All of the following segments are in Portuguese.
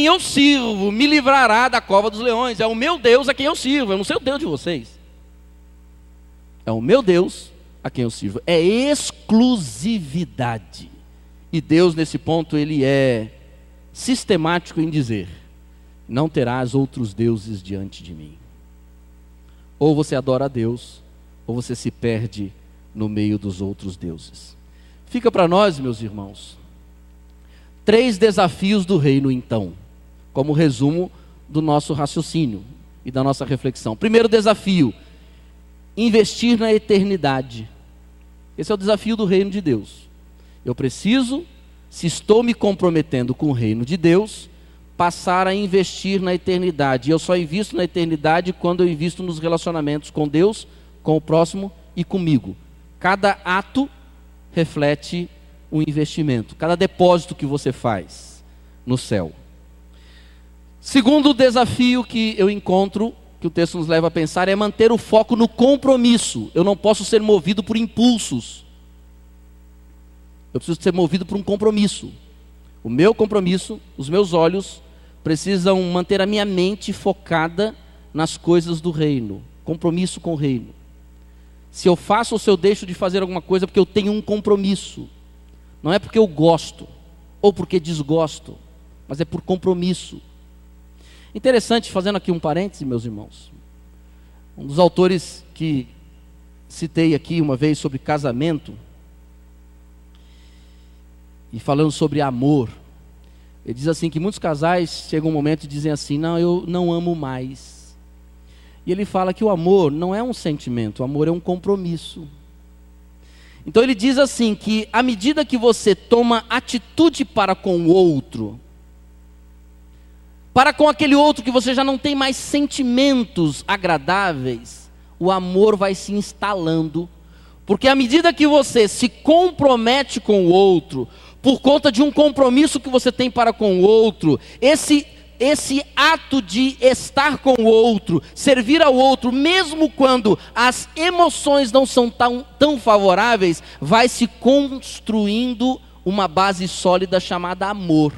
quem eu sirvo me livrará da cova dos leões. É o meu Deus a quem eu sirvo, eu não sei o Deus de vocês. É o meu Deus a quem eu sirvo. É exclusividade. E Deus, nesse ponto, ele é sistemático em dizer: não terás outros deuses diante de mim. Ou você adora a Deus, ou você se perde no meio dos outros deuses. Fica para nós, meus irmãos, 3 desafios do reino, então, como resumo do nosso raciocínio e da nossa reflexão. Primeiro desafio: investir na eternidade. Esse é o desafio do reino de Deus. Eu preciso, se estou me comprometendo com o reino de Deus, passar a investir na eternidade. E eu só invisto na eternidade quando eu invisto nos relacionamentos com Deus, com o próximo e comigo. Cada ato reflete um investimento, cada depósito que você faz no céu. Segundo desafio que eu encontro, que o texto nos leva a pensar, é manter o foco no compromisso. Eu não posso ser movido por impulsos. Eu preciso ser movido por um compromisso. O meu compromisso, os meus olhos precisam manter a minha mente focada nas coisas do reino. Compromisso com o reino. Se eu faço ou se eu deixo de fazer alguma coisa, é porque eu tenho um compromisso. Não é porque eu gosto ou porque desgosto, mas é por compromisso. Interessante, fazendo aqui um parêntese, meus irmãos. Um dos autores que citei aqui uma vez sobre casamento, e falando sobre amor, ele diz assim que muitos casais chegam um momento e dizem assim: não, eu não amo mais. E ele fala que o amor não é um sentimento, o amor é um compromisso. Então ele diz assim que à medida que você toma atitude para com o outro, para com aquele outro que você já não tem mais sentimentos agradáveis, o amor vai se instalando. Porque à medida que você se compromete com o outro, por conta de um compromisso que você tem para com o outro, esse ato de estar com o outro, servir ao outro, mesmo quando as emoções não são tão favoráveis, vai se construindo uma base sólida chamada amor.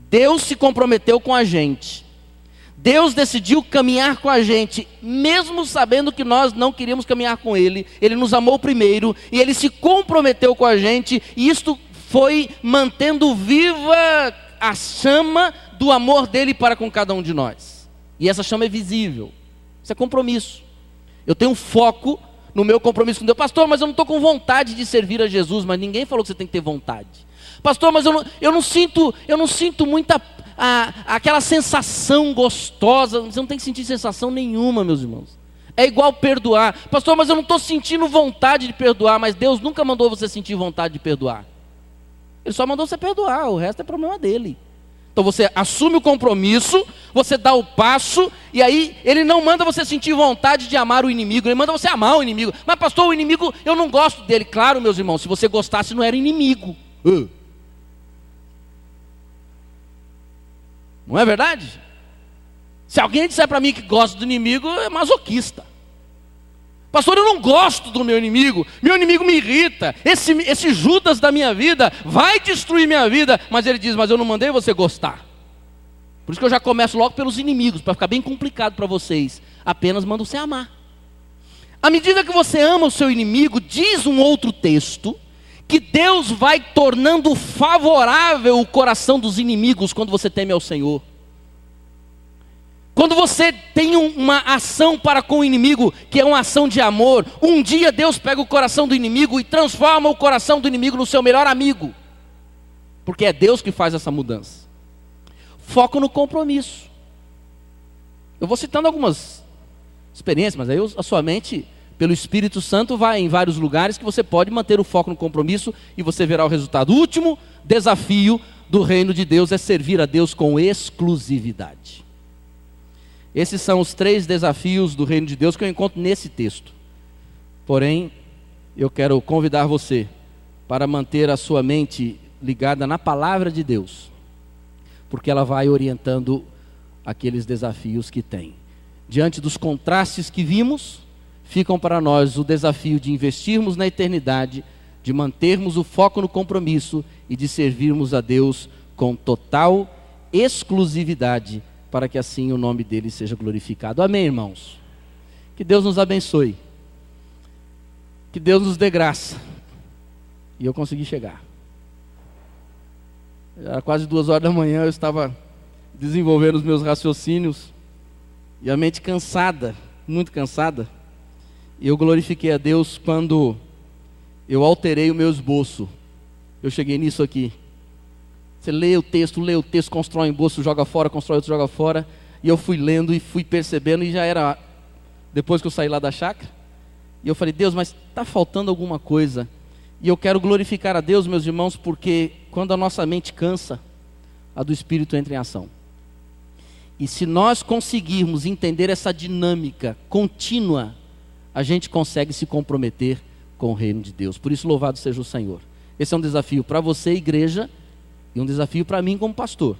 Deus se comprometeu com a gente. Deus decidiu caminhar com a gente, mesmo sabendo que nós não queríamos caminhar com Ele. Ele nos amou primeiro e Ele se comprometeu com a gente. E isto foi mantendo viva a chama do amor dEle para com cada um de nós. E essa chama é visível. Isso é compromisso. Eu tenho foco no meu compromisso com Deus. Pastor, mas eu não estou com vontade de servir a Jesus. Mas ninguém falou que você tem que ter vontade. Pastor, mas eu não sinto muita aquela sensação gostosa. Você não tem que sentir sensação nenhuma, meus irmãos. É igual perdoar. Pastor, mas eu não estou sentindo vontade de perdoar. Mas Deus nunca mandou você sentir vontade de perdoar. Ele só mandou você perdoar, o resto é problema dele. Então você assume o compromisso, você dá o passo, e aí Ele não manda você sentir vontade de amar o inimigo, Ele manda você amar o inimigo. Mas pastor, o inimigo, eu não gosto dele. Claro, meus irmãos, se você gostasse não era inimigo. Não é verdade? Se alguém disser para mim que gosta do inimigo, é masoquista. Pastor, eu não gosto do meu inimigo me irrita, esse Judas da minha vida vai destruir minha vida. Mas ele diz: mas eu não mandei você gostar. Por isso que eu já começo logo pelos inimigos, para ficar bem complicado para vocês. Apenas mando você amar. À medida que você ama o seu inimigo, diz um outro texto, que Deus vai tornando favorável o coração dos inimigos quando você teme ao Senhor. Quando você tem uma ação para com o inimigo, que é uma ação de amor, um dia Deus pega o coração do inimigo e transforma o coração do inimigo no seu melhor amigo. Porque é Deus que faz essa mudança. Foco no compromisso. Eu vou citando algumas experiências, mas aí a sua mente, pelo Espírito Santo, vai em vários lugares que você pode manter o foco no compromisso e você verá o resultado. O último desafio do reino de Deus é servir a Deus com exclusividade. Esses são os 3 desafios do reino de Deus que eu encontro nesse texto. Porém, eu quero convidar você para manter a sua mente ligada na palavra de Deus, porque ela vai orientando aqueles desafios que tem. Diante dos contrastes que vimos, ficam para nós o desafio de investirmos na eternidade, de mantermos o foco no compromisso e de servirmos a Deus com total exclusividade, para que assim o nome dele seja glorificado. Amém, irmãos? Que Deus nos abençoe. Que Deus nos dê graça. E eu consegui chegar. Era quase 2 horas da manhã, eu estava desenvolvendo os meus raciocínios, e a mente cansada, muito cansada. E eu glorifiquei a Deus quando eu alterei o meu esboço. Eu cheguei nisso aqui. Você lê o texto, constrói um esboço, joga fora, constrói outro, joga fora. E eu fui lendo e fui percebendo, e já era depois que eu saí lá da chácara. E eu falei, Deus, mas está faltando alguma coisa. E eu quero glorificar a Deus, meus irmãos, porque quando a nossa mente cansa, a do Espírito entra em ação. E se nós conseguirmos entender essa dinâmica contínua, a gente consegue se comprometer com o reino de Deus. Por isso, louvado seja o Senhor. Esse é um desafio para você, igreja, e um desafio para mim como pastor.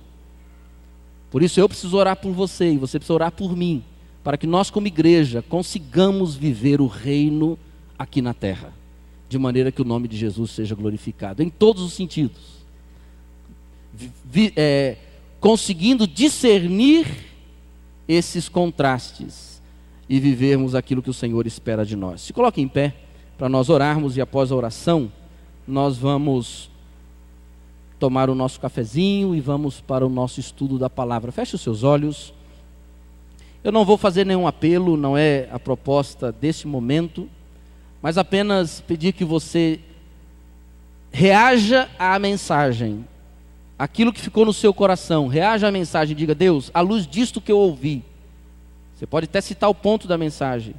Por isso eu preciso orar por você, e você precisa orar por mim, para que nós como igreja consigamos viver o reino aqui na terra, de maneira que o nome de Jesus seja glorificado, em todos os sentidos. Conseguindo discernir esses contrastes e vivermos aquilo que o Senhor espera de nós. Se coloque em pé para nós orarmos, e após a oração nós vamos tomar o nosso cafezinho e vamos para o nosso estudo da palavra. Feche os seus olhos. Eu não vou fazer nenhum apelo, não é a proposta desse momento, mas apenas pedir que você reaja à mensagem, aquilo que ficou no seu coração. Reaja à mensagem, diga, Deus, à luz disto que eu ouvi. Você pode até citar o ponto da mensagem.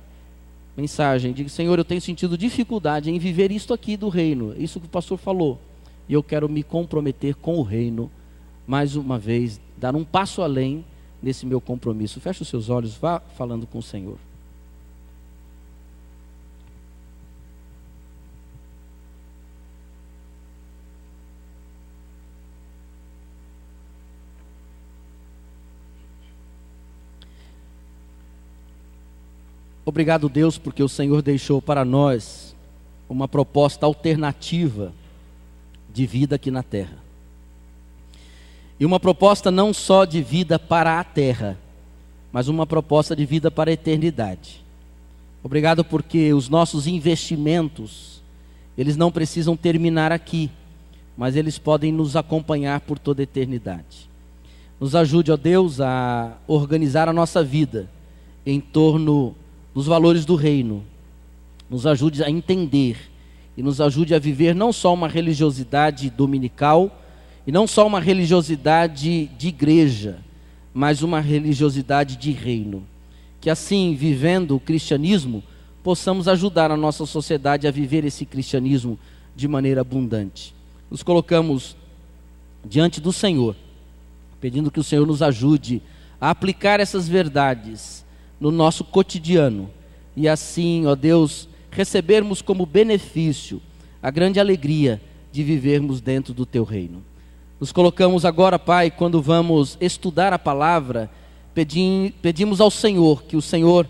Diga, Senhor, eu tenho sentido dificuldade em viver isto aqui do reino, isso que o pastor falou, e eu quero me comprometer com o reino, mais uma vez, dar um passo além nesse meu compromisso. Feche os seus olhos, vá falando com o Senhor. Obrigado, Deus, porque o Senhor deixou para nós uma proposta alternativa de vida aqui na terra. E uma proposta não só de vida para a terra, mas uma proposta de vida para a eternidade. Obrigado porque os nossos investimentos, eles não precisam terminar aqui, mas eles podem nos acompanhar por toda a eternidade. Nos ajude, ó Deus, a organizar a nossa vida em torno dos valores do reino. Nos ajude a entender e nos ajude a viver não só uma religiosidade dominical e não só uma religiosidade de igreja, mas uma religiosidade de reino. Que assim, vivendo o cristianismo, possamos ajudar a nossa sociedade a viver esse cristianismo de maneira abundante. Nos colocamos diante do Senhor, pedindo que o Senhor nos ajude a aplicar essas verdades no nosso cotidiano, e assim, ó Deus, recebermos como benefício a grande alegria de vivermos dentro do Teu reino. Nos colocamos agora, Pai, quando vamos estudar a palavra, pedimos ao Senhor que o Senhor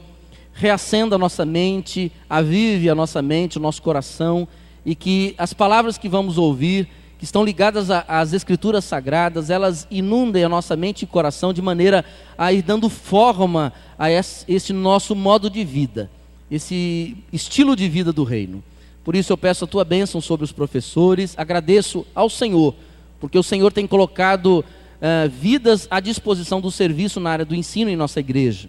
reacenda a nossa mente, avive a nossa mente, o nosso coração, e que as palavras que vamos ouvir, que estão ligadas às Escrituras Sagradas, elas inundem a nossa mente e coração de maneira a ir dando forma a esse nosso modo de vida, esse estilo de vida do reino. Por isso eu peço a Tua bênção sobre os professores, agradeço ao Senhor, porque o Senhor tem colocado vidas à disposição do serviço na área do ensino em nossa igreja.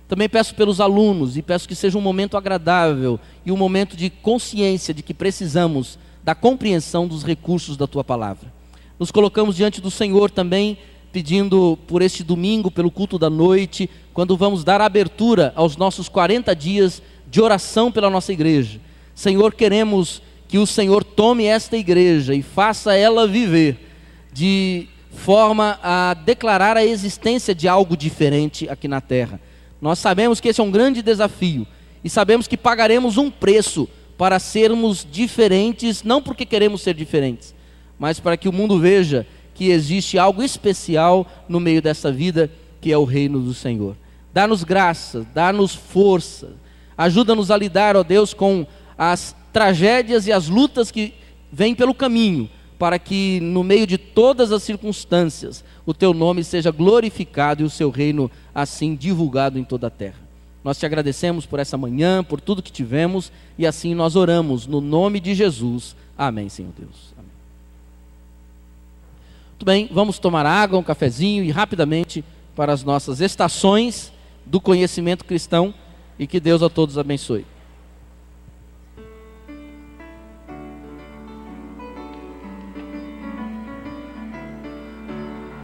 Também peço pelos alunos e peço que seja um momento agradável e um momento de consciência de que precisamos da compreensão dos recursos da Tua palavra. Nos colocamos diante do Senhor também, pedindo por este domingo, pelo culto da noite, quando vamos dar abertura aos nossos 40 dias de oração pela nossa igreja. Senhor, queremos que o Senhor tome esta igreja e faça ela viver de forma a declarar a existência de algo diferente aqui na terra. Nós sabemos que esse é um grande desafio e sabemos que pagaremos um preço para sermos diferentes, não porque queremos ser diferentes, mas para que o mundo veja que existe algo especial no meio dessa vida, que é o reino do Senhor. Dá-nos graça, dá-nos força, ajuda-nos a lidar, ó Deus, com as tragédias e as lutas que vêm pelo caminho, para que no meio de todas as circunstâncias o teu nome seja glorificado e o seu reino assim divulgado em toda a terra. Nós te agradecemos por essa manhã, por tudo que tivemos, e assim nós oramos no nome de Jesus. Amém, Senhor Deus. Amém. Muito bem, vamos tomar água, um cafezinho e rapidamente para as nossas estações do conhecimento cristão, e que Deus a todos abençoe.